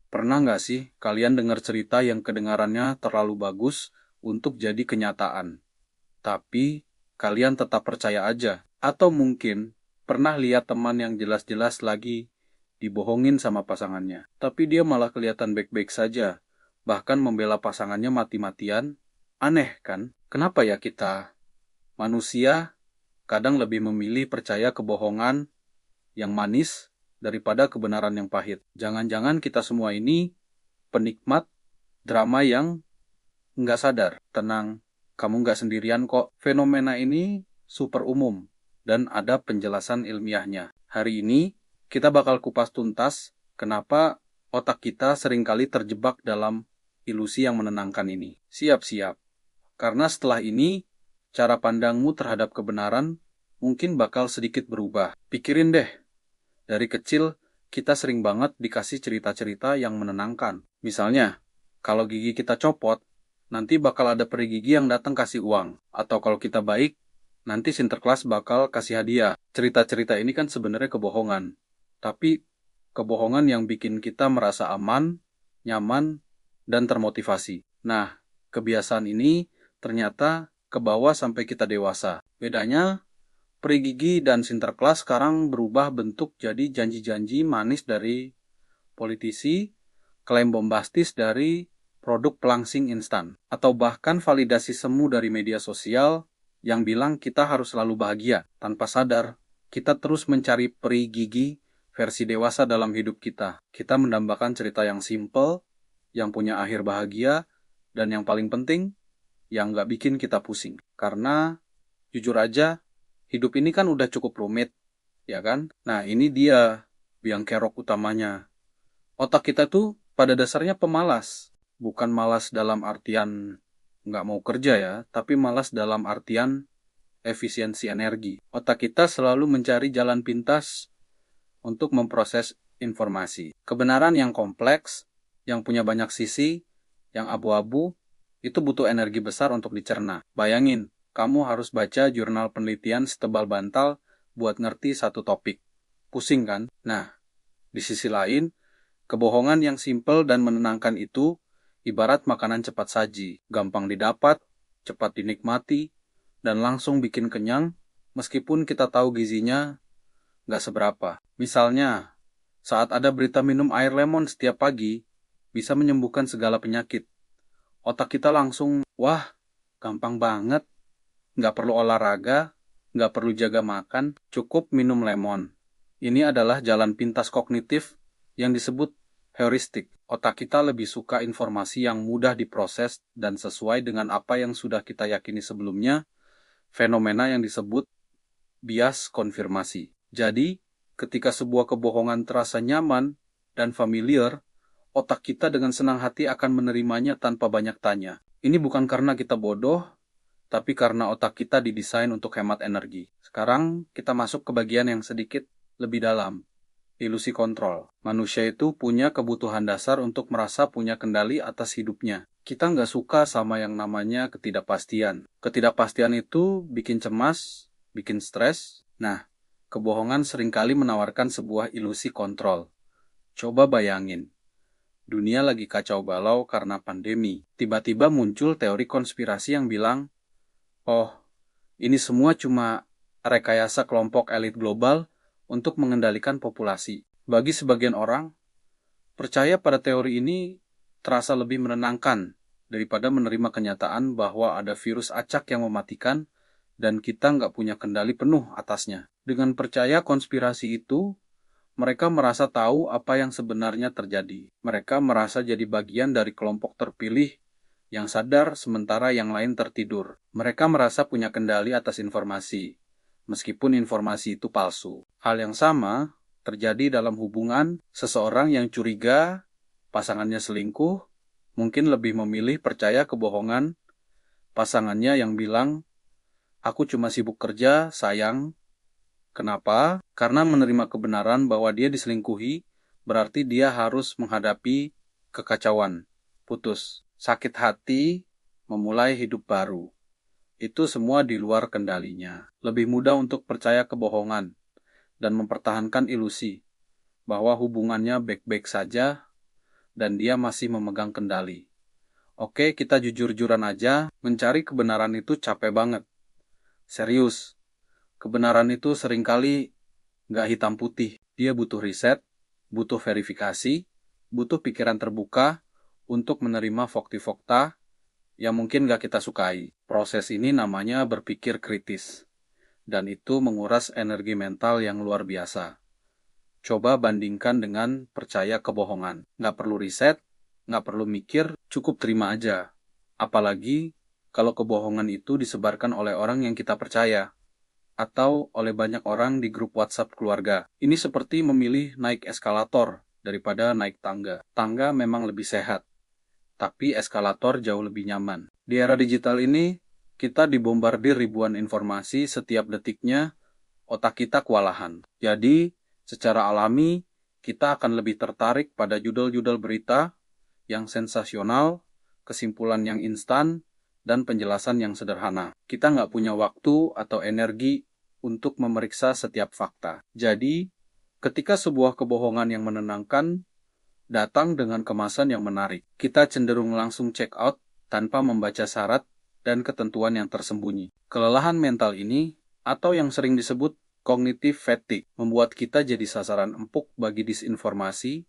Pernah nggak sih kalian dengar cerita yang kedengarannya terlalu bagus untuk jadi kenyataan, tapi kalian tetap percaya aja? Atau mungkin pernah lihat teman yang jelas-jelas lagi dibohongin sama pasangannya, tapi dia malah kelihatan baik-baik saja, bahkan membela pasangannya mati-matian? Aneh kan? Kenapa ya kita, manusia, kadang lebih memilih percaya kebohongan yang manis daripada kebenaran yang pahit? Jangan-jangan kita semua ini penikmat drama yang nggak sadar. Tenang, kamu nggak sendirian kok. Fenomena ini super umum dan ada penjelasan ilmiahnya. Hari ini kita bakal kupas tuntas kenapa otak kita seringkali terjebak dalam ilusi yang menenangkan ini. Siap-siap, karena setelah ini cara pandangmu terhadap kebenaran mungkin bakal sedikit berubah. Pikirin deh, dari kecil kita sering banget dikasih cerita-cerita yang menenangkan. Misalnya, kalau gigi kita copot, nanti bakal ada peri gigi yang datang kasih uang. Atau kalau kita baik, nanti Sinterklas bakal kasih hadiah. Cerita-cerita ini kan sebenarnya kebohongan. Tapi kebohongan yang bikin kita merasa aman, nyaman, dan termotivasi. Nah, kebiasaan ini ternyata kebawa sampai kita dewasa. Bedanya, peri gigi dan Sinterklas sekarang berubah bentuk jadi janji-janji manis dari politisi, klaim bombastis dari produk pelangsing instan, atau bahkan validasi semu dari media sosial yang bilang kita harus selalu bahagia. Tanpa sadar, kita terus mencari peri gigi versi dewasa dalam hidup kita. Kita mendambakan cerita yang simple, yang punya akhir bahagia, dan yang paling penting, yang nggak bikin kita pusing. Karena, jujur aja, hidup ini kan udah cukup rumit, ya kan? Nah, ini dia biang kerok utamanya. Otak kita tuh pada dasarnya pemalas. Bukan malas dalam artian nggak mau kerja ya, tapi malas dalam artian efisiensi energi. Otak kita selalu mencari jalan pintas untuk memproses informasi. Kebenaran yang kompleks, yang punya banyak sisi, yang abu-abu, itu butuh energi besar untuk dicerna. Bayangin, kamu harus baca jurnal penelitian setebal bantal buat ngerti satu topik. Pusing kan? Nah, di sisi lain, kebohongan yang simpel dan menenangkan itu ibarat makanan cepat saji, gampang didapat, cepat dinikmati, dan langsung bikin kenyang meskipun kita tahu gizinya nggak seberapa. Misalnya, saat ada berita minum air lemon setiap pagi, bisa menyembuhkan segala penyakit. Otak kita langsung, wah, gampang banget, nggak perlu olahraga, nggak perlu jaga makan, cukup minum lemon. Ini adalah jalan pintas kognitif yang disebut heuristik. Otak kita lebih suka informasi yang mudah diproses dan sesuai dengan apa yang sudah kita yakini sebelumnya, fenomena yang disebut bias konfirmasi. Jadi, ketika sebuah kebohongan terasa nyaman dan familiar, otak kita dengan senang hati akan menerimanya tanpa banyak tanya. Ini bukan karena kita bodoh, tapi karena otak kita didesain untuk hemat energi. Sekarang kita masuk ke bagian yang sedikit lebih dalam. Ilusi kontrol. Manusia itu punya kebutuhan dasar untuk merasa punya kendali atas hidupnya. Kita nggak suka sama yang namanya ketidakpastian. Ketidakpastian itu bikin cemas, bikin stres. Nah, kebohongan seringkali menawarkan sebuah ilusi kontrol. Coba bayangin, dunia lagi kacau balau karena pandemi. Tiba-tiba muncul teori konspirasi yang bilang, oh, ini semua cuma rekayasa kelompok elit global untuk mengendalikan populasi. Bagi sebagian orang, percaya pada teori ini terasa lebih menenangkan daripada menerima kenyataan bahwa ada virus acak yang mematikan dan kita nggak punya kendali penuh atasnya. Dengan percaya konspirasi itu, mereka merasa tahu apa yang sebenarnya terjadi. Mereka merasa jadi bagian dari kelompok terpilih yang sadar sementara yang lain tertidur. Mereka merasa punya kendali atas informasi, meskipun informasi itu palsu. Hal yang sama terjadi dalam hubungan. Seseorang yang curiga pasangannya selingkuh mungkin lebih memilih percaya kebohongan pasangannya yang bilang, aku cuma sibuk kerja, sayang. Kenapa? Karena menerima kebenaran bahwa dia diselingkuhi berarti dia harus menghadapi kekacauan, putus, sakit hati, memulai hidup baru. Itu semua di luar kendalinya. Lebih mudah untuk percaya kebohongan dan mempertahankan ilusi bahwa hubungannya baik-baik saja dan dia masih memegang kendali. Oke, kita jujur-jujuran aja, mencari kebenaran itu capek banget. Serius, kebenaran itu seringkali nggak hitam putih. Dia butuh riset, butuh verifikasi, butuh pikiran terbuka untuk menerima fakta-fakta yang mungkin nggak kita sukai. Proses ini namanya berpikir kritis, dan itu menguras energi mental yang luar biasa. Coba bandingkan dengan percaya kebohongan. Nggak perlu riset, nggak perlu mikir, cukup terima aja. Apalagi kalau kebohongan itu disebarkan oleh orang yang kita percaya, atau oleh banyak orang di grup WhatsApp keluarga. Ini seperti memilih naik eskalator daripada naik tangga. Tangga memang lebih sehat, tapi eskalator jauh lebih nyaman. Di era digital ini, kita dibombardir ribuan informasi setiap detiknya, otak kita kewalahan. Jadi, secara alami, kita akan lebih tertarik pada judul-judul berita yang sensasional, kesimpulan yang instan, dan penjelasan yang sederhana. Kita nggak punya waktu atau energi untuk memeriksa setiap fakta. Jadi, ketika sebuah kebohongan yang menenangkan datang dengan kemasan yang menarik, kita cenderung langsung check out tanpa membaca syarat dan ketentuan yang tersembunyi. Kelelahan mental ini, atau yang sering disebut cognitive fatigue, membuat kita jadi sasaran empuk bagi disinformasi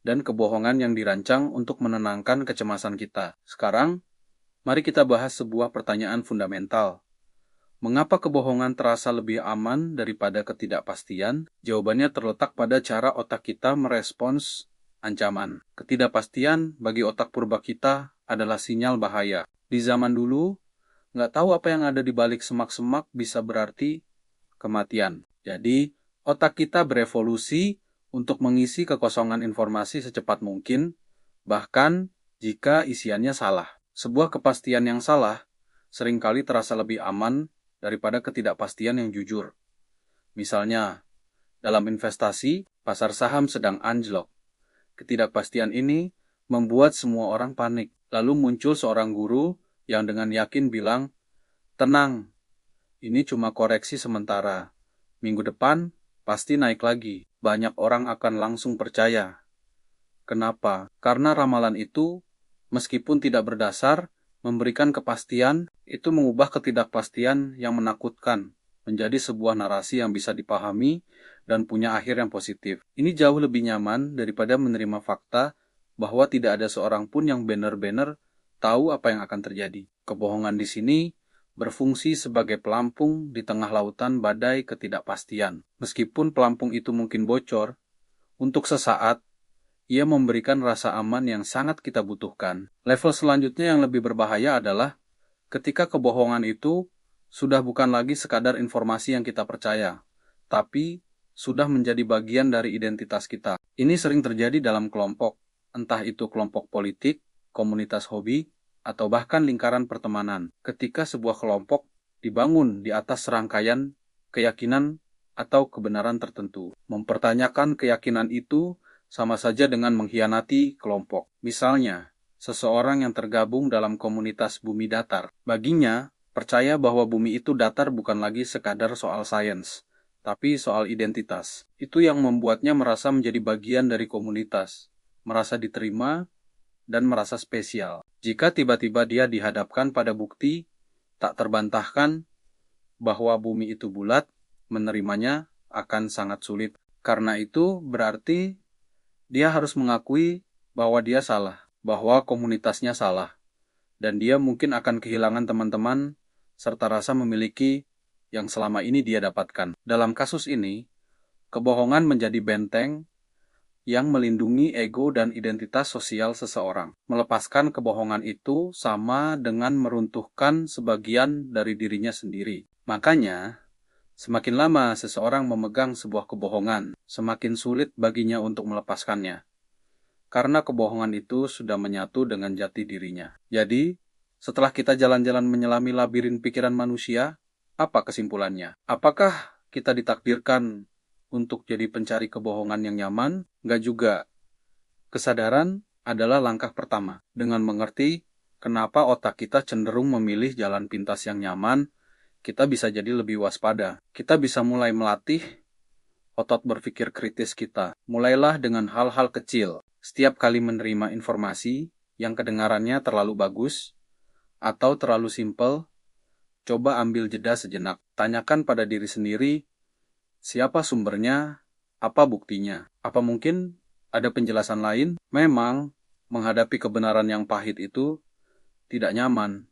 dan kebohongan yang dirancang untuk menenangkan kecemasan kita. Sekarang, mari kita bahas sebuah pertanyaan fundamental. Mengapa kebohongan terasa lebih aman daripada ketidakpastian? Jawabannya terletak pada cara otak kita merespons ancaman. Ketidakpastian bagi otak purba kita adalah sinyal bahaya. Di zaman dulu, nggak tahu apa yang ada di balik semak-semak bisa berarti kematian. Jadi, otak kita berevolusi untuk mengisi kekosongan informasi secepat mungkin, bahkan jika isiannya salah. Sebuah kepastian yang salah seringkali terasa lebih aman daripada ketidakpastian yang jujur. Misalnya, dalam investasi, pasar saham sedang anjlok. Ketidakpastian ini membuat semua orang panik. Lalu muncul seorang guru yang dengan yakin bilang, "Tenang, ini cuma koreksi sementara. Minggu depan pasti naik lagi." Banyak orang akan langsung percaya. Kenapa? Karena ramalan itu, meskipun tidak berdasar, memberikan kepastian, itu mengubah ketidakpastian yang menakutkan menjadi sebuah narasi yang bisa dipahami dan punya akhir yang positif. Ini jauh lebih nyaman daripada menerima fakta bahwa tidak ada seorang pun yang benar-benar tahu apa yang akan terjadi. Kebohongan di sini berfungsi sebagai pelampung di tengah lautan badai ketidakpastian. Meskipun pelampung itu mungkin bocor, untuk sesaat, ia memberikan rasa aman yang sangat kita butuhkan. Level selanjutnya yang lebih berbahaya adalah ketika kebohongan itu sudah bukan lagi sekadar informasi yang kita percaya, tapi sudah menjadi bagian dari identitas kita. Ini sering terjadi dalam kelompok, entah itu kelompok politik, komunitas hobi, atau bahkan lingkaran pertemanan. Ketika sebuah kelompok dibangun di atas serangkaian keyakinan atau kebenaran tertentu, mempertanyakan keyakinan itu sama saja dengan mengkhianati kelompok. Misalnya, seseorang yang tergabung dalam komunitas bumi datar, baginya percaya bahwa bumi itu datar bukan lagi sekadar soal sains, tapi soal identitas. Itu yang membuatnya merasa menjadi bagian dari komunitas, merasa diterima, dan merasa spesial. Jika tiba-tiba dia dihadapkan pada bukti tak terbantahkan bahwa bumi itu bulat, menerimanya akan sangat sulit. Karena itu berarti dia harus mengakui bahwa dia salah, bahwa komunitasnya salah, dan dia mungkin akan kehilangan teman-teman serta rasa memiliki yang selama ini dia dapatkan. Dalam kasus ini, kebohongan menjadi benteng yang melindungi ego dan identitas sosial seseorang. Melepaskan kebohongan itu sama dengan meruntuhkan sebagian dari dirinya sendiri. Makanya, semakin lama seseorang memegang sebuah kebohongan, semakin sulit baginya untuk melepaskannya. Karena kebohongan itu sudah menyatu dengan jati dirinya. Jadi, setelah kita jalan-jalan menyelami labirin pikiran manusia, apa kesimpulannya? Apakah kita ditakdirkan untuk jadi pencari kebohongan yang nyaman? Nggak juga. Kesadaran adalah langkah pertama. Dengan mengerti kenapa otak kita cenderung memilih jalan pintas yang nyaman, kita bisa jadi lebih waspada. Kita bisa mulai melatih otot berpikir kritis kita. Mulailah dengan hal-hal kecil. Setiap kali menerima informasi yang kedengarannya terlalu bagus atau terlalu simpel, coba ambil jeda sejenak. Tanyakan pada diri sendiri, siapa sumbernya, apa buktinya, apa mungkin ada penjelasan lain? Memang, menghadapi kebenaran yang pahit itu tidak nyaman.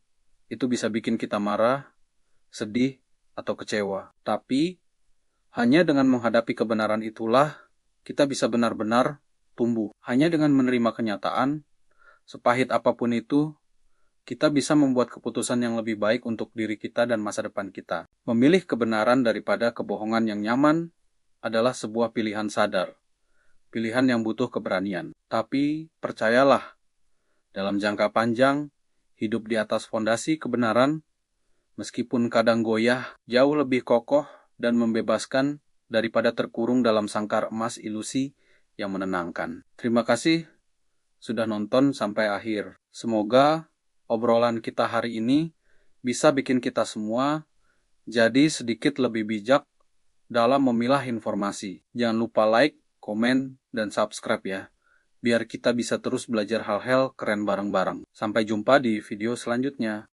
Itu bisa bikin kita marah, sedih, atau kecewa. Tapi, hanya dengan menghadapi kebenaran itulah kita bisa benar-benar tumbuh. Hanya dengan menerima kenyataan, sepahit apapun itu, kita bisa membuat keputusan yang lebih baik untuk diri kita dan masa depan kita. Memilih kebenaran daripada kebohongan yang nyaman adalah sebuah pilihan sadar. Pilihan yang butuh keberanian. Tapi, percayalah, dalam jangka panjang, hidup di atas fondasi kebenaran, meskipun kadang goyah, jauh lebih kokoh dan membebaskan daripada terkurung dalam sangkar emas ilusi yang menenangkan. Terima kasih sudah nonton sampai akhir. Semoga obrolan kita hari ini bisa bikin kita semua jadi sedikit lebih bijak dalam memilah informasi. Jangan lupa like, komen, dan subscribe ya, biar kita bisa terus belajar hal-hal keren bareng-bareng. Sampai jumpa di video selanjutnya.